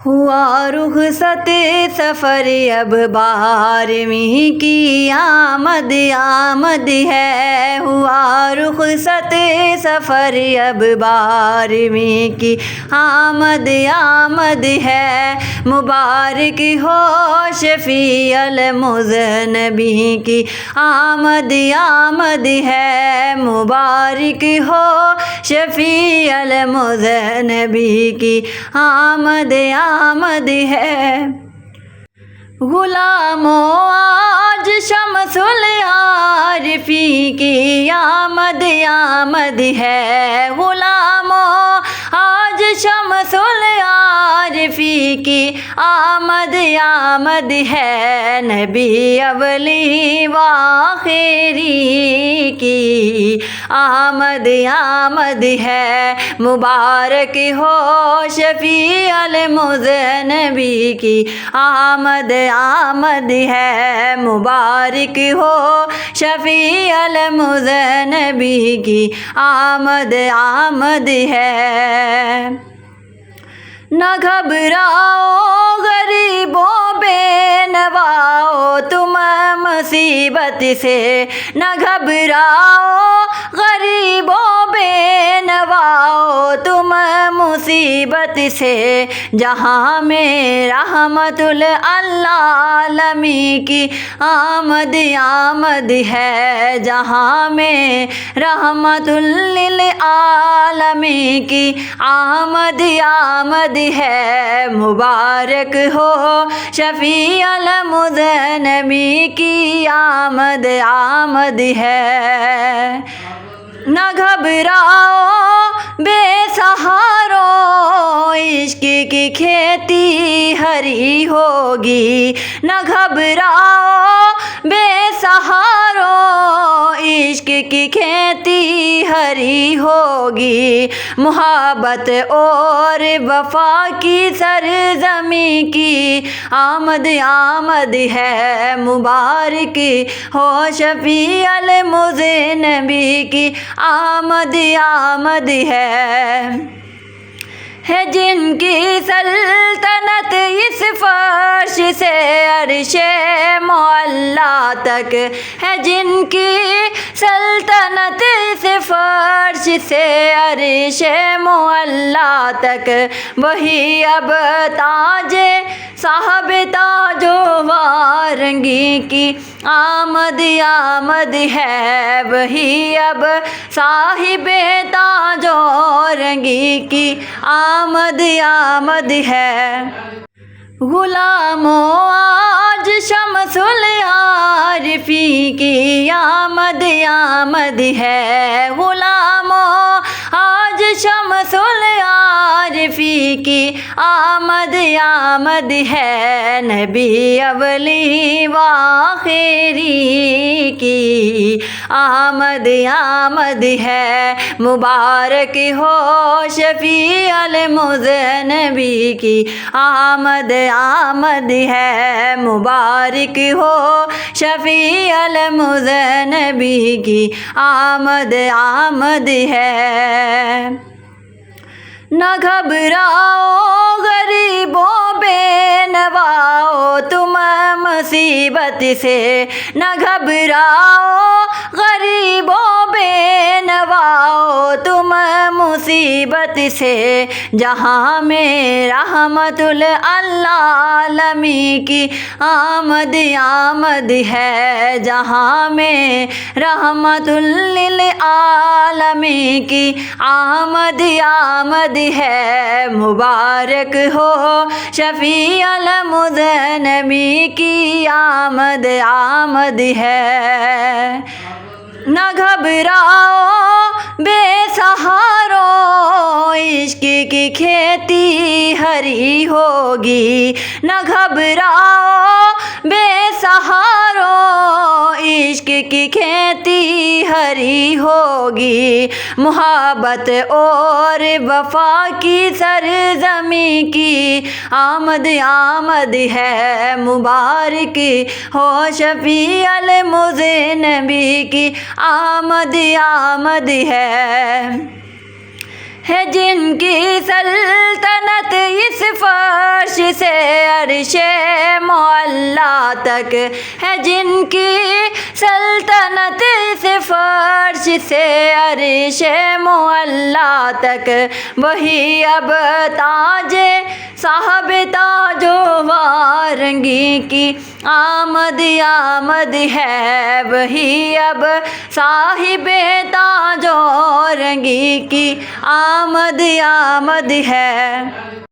ہوا رخصت سفر اب 12ویں کی آمد آمد ہے، ہوا رخصت سفر اب 12ویں کی آمد آمد ہے، مبارک ہو شفیع المذنبین کی آمد آمد ہے، مبارک ہو شفیع المذنبین کی آمد آمد ہے۔ غلاموں آج شمس العارفین کی آمد آمد ہے، غلاموں آج شمس العارفین کی آمد آمد ہے، نبی اولی و آخری کی آمد آمد ہے، مبارک ہو شفیع المذنبین کی آمد آمد ہے، مبارک ہو شفیع المذنبین کی آمد آمد ہے۔ نہ گھبراؤ غریبوں بے نواؤ تم مصیبت سے، نہ گھبراؤ غریبوں بے نواؤ تم مصیبت سے، جہاں میں رحمت للعالمین کی آمد آمد ہے، جہاں میں رحمت للعالمین کی آمد آمد ہے، مبارک ہو شفیع المذنبین کی آمد آمد ہے۔ نہ گھبراؤ بے سہاروں عشق کی کھیتی ہری ہوگی، نہ گھبراؤ بے سہاروں عشق کی کھیتی ہری ہوگی، محبت اور وفا کی سرزمین کی آمد آمد ہے، مبارک ہو شفیع المذنبین کی آمد آمد ہے جن کی سلطنت اس فرش سے عرش معلیٰ تک ہے، جن کی سلطنت اس فرش سے عرش معلیٰ تک، وہی اب تاج صاحب تاج و وارنگی کی آمد آمد ہے، وہی اب صاحب تاج و رنگی کی آمد آمد ہے۔ غلاموں آج شمس العارفین کی آمد آمد ہے، غلاموں آج شمس العارفین کی آمد آمد ہے، نبی اولی و آخری کی آمد آمد ہے، مبارک ہو شفیع المذنبین کی آمد آمد ہے، مبارک ہو شفیع المذنبین کی آمد آمد ہے۔ نہ گھبراؤ غریبوں بے نواؤ تم مصیبت سے، نہ گھبراؤ غریبوں بے نواؤ تم مصیبت سے، جہاں میں رحمت للعالمین کی آمد آمد ہے، جہاں میں رحمت للعالمین کی آمد آمد ہے، مبارک ہو شفیع المذنبین کی آمد آمد ہے۔ نہ گھبراؤ بے سہاروں عشق کی کھیتی ہری ہوگی، نہ گھبراؤ بے سہاروں عشق کی کھیتی ہری ہوگی، محبت اور وفا کی سرزمین کی آمد آمد ہے، مبارک ہو شفیع المذنبین کی آمد آمد ہے۔ ہے جن کی سلطنت اس فرش سے عرش معلا تک، ہے جن کی سلطنت اس فرش سے عرش معلا تک، وہی اب تاج صاحب تاج و وارنگی کی آمد آمد ہے، وہی اب صاحب تاج و رنگی کی آمد آمد ہے۔